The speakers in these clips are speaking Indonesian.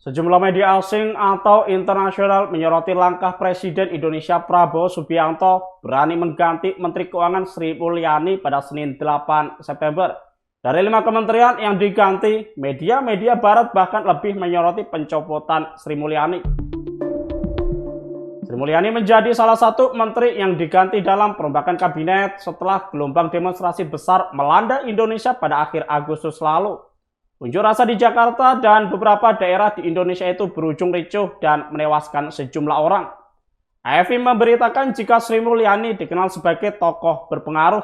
Sejumlah media asing atau internasional menyoroti langkah Presiden Indonesia Prabowo Subianto berani mengganti Menteri Keuangan Sri Mulyani pada Senin 8 September. Dari 5 kementerian yang diganti, media-media barat bahkan lebih menyoroti pencopotan Sri Mulyani. Sri Mulyani menjadi salah satu menteri yang diganti dalam perombakan kabinet setelah gelombang demonstrasi besar melanda Indonesia pada akhir Agustus lalu. Unjuk rasa di Jakarta dan beberapa daerah di Indonesia itu berujung ricuh dan menewaskan sejumlah orang. AFP memberitakan jika Sri Mulyani dikenal sebagai tokoh berpengaruh.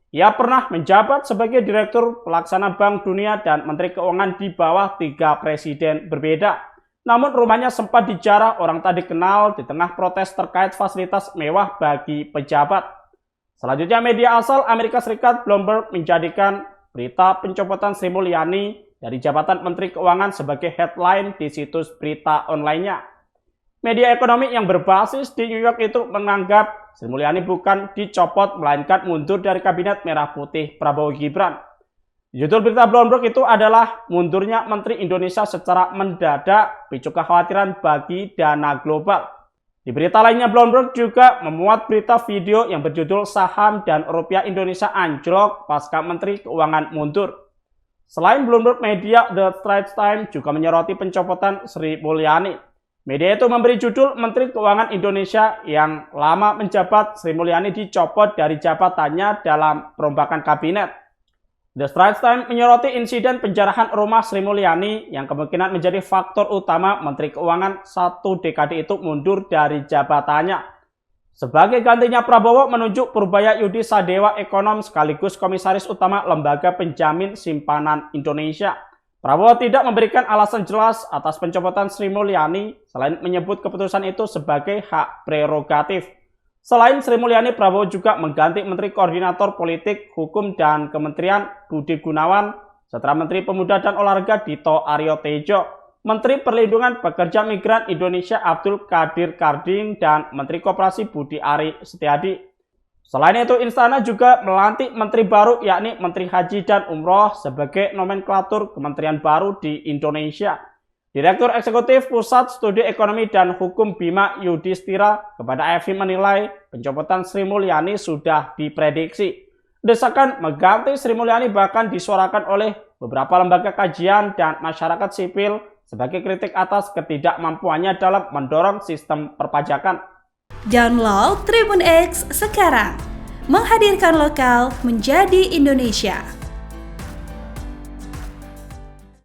Ia pernah menjabat sebagai Direktur Pelaksana Bank Dunia dan Menteri Keuangan di bawah 3 presiden berbeda. Namun rumahnya sempat dijarah orang tak dikenal di tengah protes terkait fasilitas mewah bagi pejabat. Selanjutnya media asal Amerika Serikat Bloomberg menjadikan berita pencopotan Sri Mulyani dari jabatan Menteri Keuangan sebagai headline di situs berita online-nya. Media ekonomi yang berbasis di New York itu menganggap Sri Mulyani bukan dicopot melainkan mundur dari Kabinet Merah Putih Prabowo Gibran. Judul berita Bloomberg itu adalah mundurnya Menteri Indonesia secara mendadak picu kekhawatiran bagi dana global. Di berita lainnya Bloomberg juga memuat berita video yang berjudul saham dan rupiah Indonesia anjlok pasca Menteri Keuangan mundur. Selain Bloomberg, media The Straits Times juga menyoroti pencopotan Sri Mulyani. Media itu memberi judul Menteri Keuangan Indonesia yang lama menjabat Sri Mulyani dicopot dari jabatannya dalam perombakan kabinet. The Straits Times menyoroti insiden penjarahan rumah Sri Mulyani yang kemungkinan menjadi faktor utama Menteri Keuangan 1 dekade itu mundur dari jabatannya. Sebagai gantinya Prabowo menunjuk Purbaya Yudi Sadewa, ekonom sekaligus komisaris utama Lembaga Penjamin Simpanan Indonesia. Prabowo tidak memberikan alasan jelas atas pencopotan Sri Mulyani selain menyebut keputusan itu sebagai hak prerogatif. Selain Sri Mulyani, Prabowo juga mengganti Menteri Koordinator Politik, Hukum, dan Kementerian Budi Gunawan, serta Menteri Pemuda dan Olahraga Dito Aryo Tejo, Menteri Perlindungan Pekerja Migran Indonesia Abdul Qadir Karding, dan Menteri Koperasi Budi Ari Setiadi. Selain itu, Istana juga melantik Menteri baru yakni Menteri Haji dan Umroh sebagai nomenklatur kementerian baru di Indonesia. Direktur Eksekutif Pusat Studi Ekonomi dan Hukum Bima Yudhistira kepada AFP menilai pencopotan Sri Mulyani sudah diprediksi. Desakan mengganti Sri Mulyani bahkan disuarakan oleh beberapa lembaga kajian dan masyarakat sipil sebagai kritik atas ketidakmampuannya dalam mendorong sistem perpajakan. Download Tribun X sekarang, menghadirkan lokal menjadi Indonesia.